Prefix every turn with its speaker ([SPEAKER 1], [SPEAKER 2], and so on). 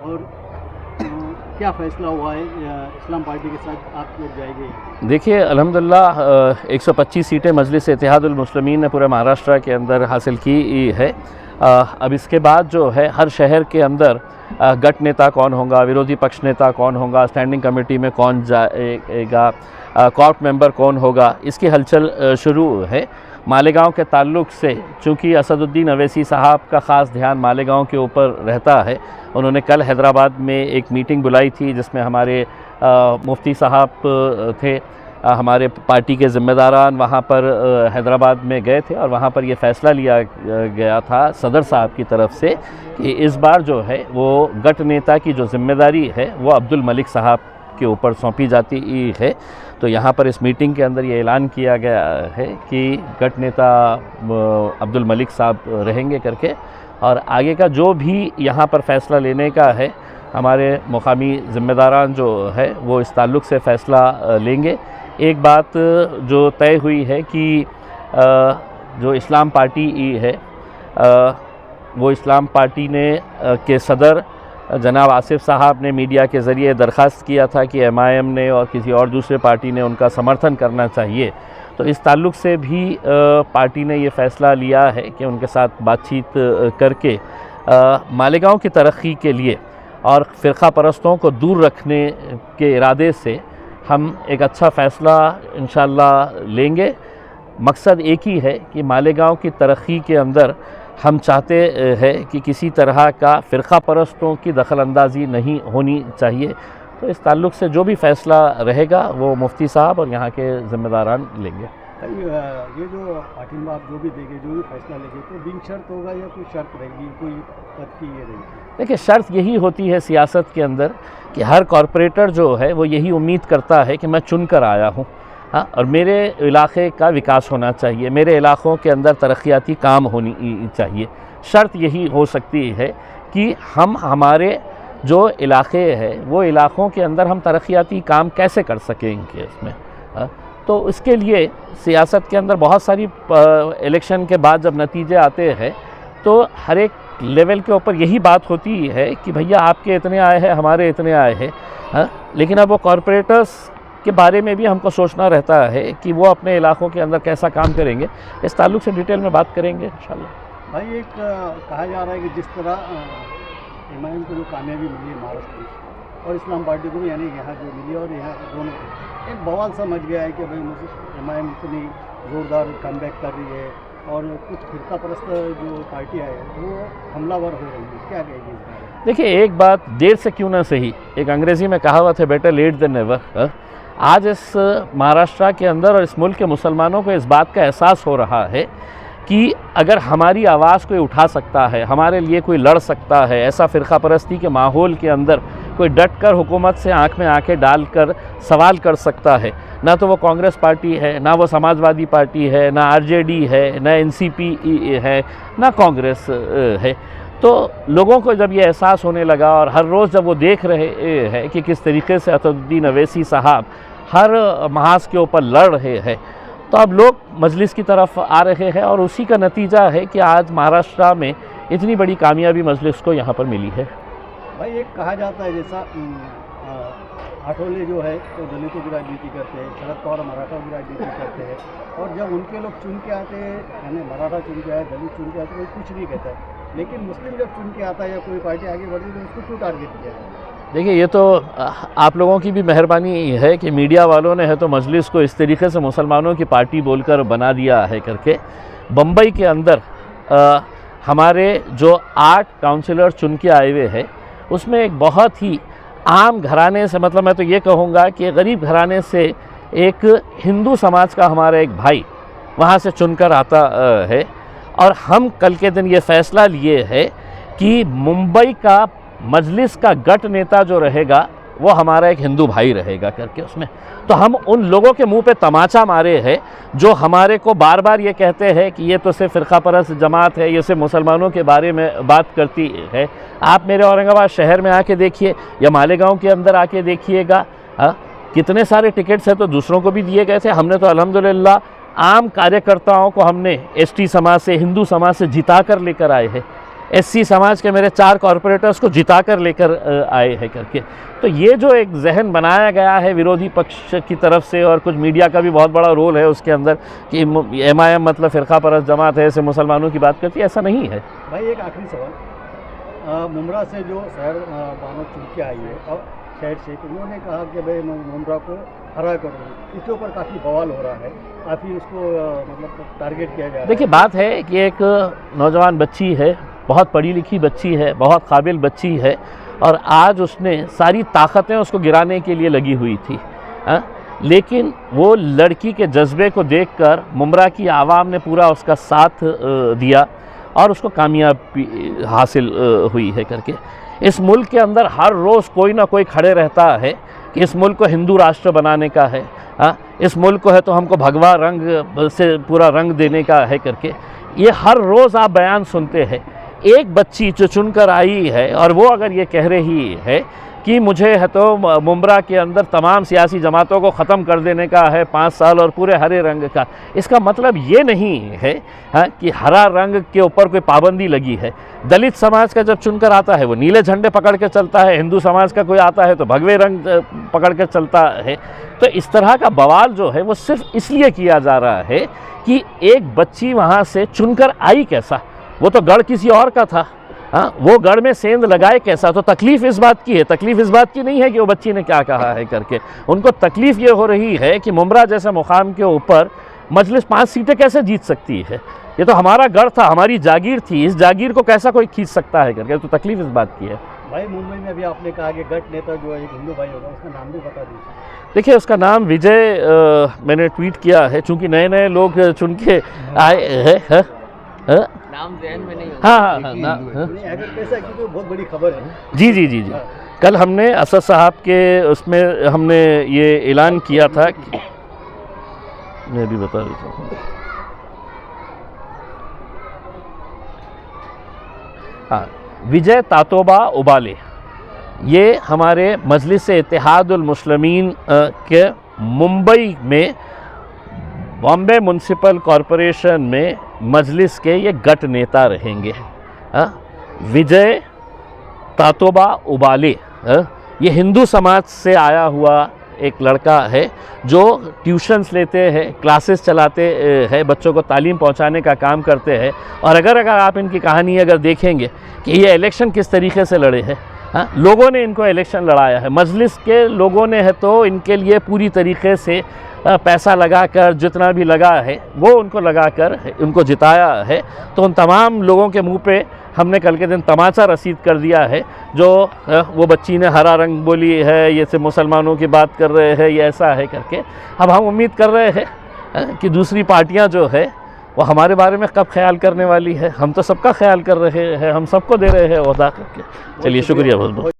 [SPEAKER 1] और क्या फ़ैसला हुआ है इस्लाम पार्टी के साथ आप लोग जाएंगे?
[SPEAKER 2] देखिए अल्हम्दुलिल्लाह 125 सीटें मजलिस इत्तेहादुल मुस्लिमीन ने पूरे महाराष्ट्र के अंदर हासिल की है। अब इसके बाद जो है हर शहर के अंदर गट नेता कौन होगा, विरोधी पक्ष नेता कौन होगा, स्टैंडिंग कमेटी में कौन जाएगा, कॉर्प मेंबर कौन होगा, इसकी हलचल शुरू है। मालेगांव के ताल्लुक़ से चूँकि असदुद्दीन अवैसी साहब का ख़ास ध्यान मालेगांव के ऊपर रहता है, उन्होंने कल हैदराबाद में एक मीटिंग बुलाई थी जिसमें हमारे मुफ्ती साहब थे, हमारे पार्टी के ज़िम्मेदारान वहाँ पर हैदराबाद में गए थे और वहाँ पर ये फ़ैसला लिया गया था सदर साहब की तरफ से कि इस बार जो है वो गट नेता की जो ज़िम्मेदारी है वो अब्दुल मलिक साहब के ऊपर सौंपी जाती है। तो यहाँ पर इस मीटिंग के अंदर ये ऐलान किया गया है कि गट नेता अब्दुल मलिक साहब रहेंगे करके, और आगे का जो भी यहाँ पर फ़ैसला लेने का है हमारे मुकामी ज़िम्मेदारान जो है वो इस ताल्लुक़ से फ़ैसला लेंगे। एक बात जो तय हुई है कि जो इस्लाम पार्टी है वो इस्लाम पार्टी ने के सदर जनाब आसिफ साहब ने मीडिया के ज़रिए दरख्वास्त किया था कि MIM ने और किसी और दूसरे पार्टी ने उनका समर्थन करना चाहिए। तो इस ताल्लुक़ से भी पार्टी ने ये फ़ैसला लिया है कि उनके साथ बातचीत करके मालेगांव की तरक्की के लिए और फ़िरक़ा परस्तों को दूर रखने के इरादे से हम एक अच्छा फ़ैसला इंशाअल्लाह लेंगे। मकसद एक ही है कि मालेगांव की तरक्की के अंदर हम चाहते हैं कि किसी तरह का फ़िरक़ा परस्तों की दखलअंदाज़ी नहीं होनी चाहिए। तो इस ताल्लुक़ से जो भी फ़ैसला रहेगा वो मुफ्ती साहब और यहाँ के ज़िम्मेदारान लेंगे।
[SPEAKER 1] ये जो पार्टी में आप जो भी देंगे, जो भी फैसला लेंगे, तो बिन शर्त होगा या कोई शर्त रहेगी, कोई पद की ये रहेगी?
[SPEAKER 2] देखिए शर्त यही होती है सियासत के अंदर कि हर कॉरपोरेटर जो है वो यही उम्मीद करता है कि मैं चुन कर आया हूँ, हाँ, और मेरे इलाके का विकास होना चाहिए, मेरे इलाक़ों के अंदर तरक्याती काम होनी चाहिए। शर्त यही हो सकती है कि हम हमारे जो इलाक़े हैं वो इलाक़ों के अंदर हम तरक्याती काम कैसे कर सकेंगे उसमें, हाँ? तो इसके लिए सियासत के अंदर बहुत सारी इलेक्शन के बाद जब नतीजे आते हैं तो हर एक लेवल के ऊपर यही बात होती है कि भैया आपके इतने आए हैं, हमारे इतने आए हैं, हाँ? लेकिन अब वो कॉरपोरेटर्स के बारे में भी हमको सोचना रहता है कि वो अपने इलाक़ों के अंदर कैसा काम करेंगे। इस ताल्लुक़ से डिटेल में बात करेंगे इंशाल्लाह।
[SPEAKER 1] भाई एक कहा जा रहा है कि जिस तरह MIM को जो कामयाबी मिली है महाराष्ट्र में और इस्लाम पार्टी को भी, यानी यहाँ जो मिली और यहाँ दोनों को एक बवाल समझ गया है कि भाई MIM इतनी ज़ोरदार कमबैक कर रही है और कुछ फ़िरक़ा परस्त जो पार्टियाँ हैं वो हमलावर हो रही है, क्या कहेगी इस बारे में?
[SPEAKER 2] देखिए एक बात देर से क्यों ना सही, एक अंग्रेज़ी में कहावत है बेटर लेट देन नेवर। आज इस महाराष्ट्र के अंदर और इस मुल्क के मुसलमानों को इस बात का एहसास हो रहा है कि अगर हमारी आवाज़ कोई उठा सकता है, हमारे लिए कोई लड़ सकता है, ऐसा फ़िरक़ा परस्ती के माहौल के अंदर कोई डट कर हुकूमत से आँख में आँखें डाल कर सवाल कर सकता है, ना तो वो कांग्रेस पार्टी है, ना वो समाजवादी पार्टी है, ना RJD है, ना NCP है, ना कांग्रेस है। तो लोगों को जब ये एहसास होने लगा और हर रोज़ जब वो देख रहे हैं कि किस तरीके से असदुद्दीन अवैसी साहब हर महाज के ऊपर लड़ रहे हैं, तो अब लोग मजलिस की तरफ आ रहे हैं और उसी का नतीजा है कि आज महाराष्ट्र में इतनी बड़ी कामयाबी मजलिस को यहाँ पर मिली है।
[SPEAKER 1] भाई एक कहा जाता है जैसा आठवले जो है तो दलितों की राजनीति करते हैं, शरद पवार मराठा की राजनीति करते हैं, और जब उनके लोग चुन के आते हैं, यानी मराठा चुन के आए, दलित चुन के आते, कोई कुछ नहीं कहता है, लेकिन मुस्लिम जब चुन के आता है या कोई पार्टी आगे बढ़ती है तो उसको क्यों टारगेट किया है?
[SPEAKER 2] देखिए ये तो आप लोगों की भी मेहरबानी है कि मीडिया वालों ने है तो मजलिस को इस तरीके से मुसलमानों की पार्टी बोलकर बना दिया है करके। बम्बई के अंदर हमारे जो 8 काउंसिलर चुन के आए हुए हैं उसमें एक बहुत ही आम घराने से, मतलब मैं तो ये कहूँगा कि गरीब घराने से एक हिंदू समाज का हमारा एक भाई वहाँ से चुनकर आता है, और हम कल के दिन ये फ़ैसला लिए है कि मुंबई का मजलिस का गट नेता जो रहेगा वो हमारा एक हिंदू भाई रहेगा करके उसमें। तो हम उन लोगों के मुंह पे तमाचा मारे हैं जो हमारे को बार बार ये कहते हैं कि ये तो सिर्फ फ़िरक़ा परस्त जमात है, ये सिर्फ मुसलमानों के बारे में बात करती है। आप मेरे औरंगाबाद शहर में आके देखिए या मालेगांव के अंदर आके देखिएगा, कितने सारे टिकट्स हैं तो दूसरों को भी दिए गए थे। हमने तो अल्हम्दुलिल्लाह आम कार्यकर्ताओं को हमने ST समाज से, हिंदू समाज से जिता कर लेकर आए हैं। एससी समाज के मेरे 4 कॉरपोरेटर्स को जिता कर लेकर आए हैं करके। तो ये जो एक जहन बनाया गया है विरोधी पक्ष की तरफ से, और कुछ मीडिया का भी बहुत बड़ा रोल है उसके अंदर कि MIM मतलब फ़िरका परस्त जमात है, ऐसे मुसलमानों की बात करती है, ऐसा नहीं है।
[SPEAKER 1] भाई एक आखिरी सवाल, मुमरा से जो शहर बानो चुन के आई है और शहर से, उन्होंने कहा कि भाई मुमरा को हरा करो, इसके ऊपर काफ़ी बवाल हो रहा है, काफ़ी उसको मतलब टारगेट किया जा रहा है।
[SPEAKER 2] देखिए बात है कि एक नौजवान बच्ची है, बहुत पढ़ी लिखी बच्ची है, बहुत काबिल बच्ची है, और आज उसने सारी ताकतें उसको गिराने के लिए लगी हुई थी, लेकिन वो लड़की के जज्बे को देखकर मुमरा की आवाम ने पूरा उसका साथ दिया और उसको कामयाबी हासिल हुई है करके। इस मुल्क के अंदर हर रोज़ कोई ना कोई खड़े रहता है कि इस मुल्क को हिंदू राष्ट्र बनाने का है, इस मुल्क को है तो हमको भगवा रंग से पूरा रंग देने का है करके। ये हर रोज़ आप बयान सुनते हैं। एक बच्ची जो चुनकर आई है और वो अगर ये कह रही है कि मुझे है तो मुमरा के अंदर तमाम सियासी जमातों को ख़त्म कर देने का है 5 साल और पूरे हरे रंग का, इसका मतलब ये नहीं है कि हरा रंग के ऊपर कोई पाबंदी लगी है। दलित समाज का जब चुनकर आता है वो नीले झंडे पकड़ के चलता है, हिंदू समाज का कोई आता है तो भगवे रंग पकड़ के चलता है। तो इस तरह का बवाल जो है वो सिर्फ इसलिए किया जा रहा है कि एक बच्ची वहाँ से चुनकर आई कैसा, वो तो गढ़ किसी और का था, वो गढ़ में सेंध लगाए कैसा। तो तकलीफ़ इस बात की है, तकलीफ़ इस बात की नहीं है कि वो बच्ची ने क्या कहा है करके, उनको तकलीफ़ ये हो रही है कि मुमरा जैसे मुकाम के ऊपर मजलिस 5 सीटें कैसे जीत सकती है। ये तो हमारा गढ़ था, हमारी जागीर थी, इस जागीर को कैसा कोई खींच सकता है करके, तो तकलीफ़ इस बात की है।
[SPEAKER 1] भाई मुंबई में अभी आपने कहा कि गढ़ नेता जो एक हिंदू भाई होगा, उसका नाम भी बता दीजिए।
[SPEAKER 2] देखिए उसका नाम विजय मैंने ट्वीट किया है, चूँकि नए नए लोग चुन के आए हैं,
[SPEAKER 3] नाम ज़हन में नहीं
[SPEAKER 2] हाँ,
[SPEAKER 1] अगर कैसा कि तो बहुत बड़ी खबर है।
[SPEAKER 2] जी। कल हमने असद साहब के उसमें हमने ये ऐलान किया था कि मैं भी बता देता हूँ। हाँ, विजय तातोबा उबाले, ये हमारे मजलिस इत्तेहादुल मुस्लिमीन के मुंबई में बॉम्बे म्यूनसिपल कॉरपोरेशन में मजलिस के ये गट नेता रहेंगे। विजय तातोबा उबाले ये हिंदू समाज से आया हुआ एक लड़का है जो ट्यूशन्स लेते हैं, क्लासेस चलाते हैं, बच्चों को तालीम पहुंचाने का काम करते हैं। और अगर आप इनकी कहानी अगर देखेंगे कि ये इलेक्शन किस तरीके से लड़े हैं, लोगों ने इनको इलेक्शन लड़ाया है, मजलिस के लोगों ने है तो इनके लिए पूरी तरीके से पैसा लगाकर जितना भी लगा है वो उनको लगाकर उनको जिताया है। तो उन तमाम लोगों के मुंह पे हमने कल के दिन तमाचा रसीद कर दिया है। जो वो बच्ची ने हरा रंग बोली है, ये से मुसलमानों की बात कर रहे हैं, ये ऐसा है करके। अब हम उम्मीद कर रहे हैं कि दूसरी पार्टियां जो है वो हमारे बारे में कब ख्याल करने वाली है। हम तो सबका ख्याल कर रहे हैं, हम सबको दे रहे हैं ओहदा करके। चलिए शुक्रिया बहुत बहुत।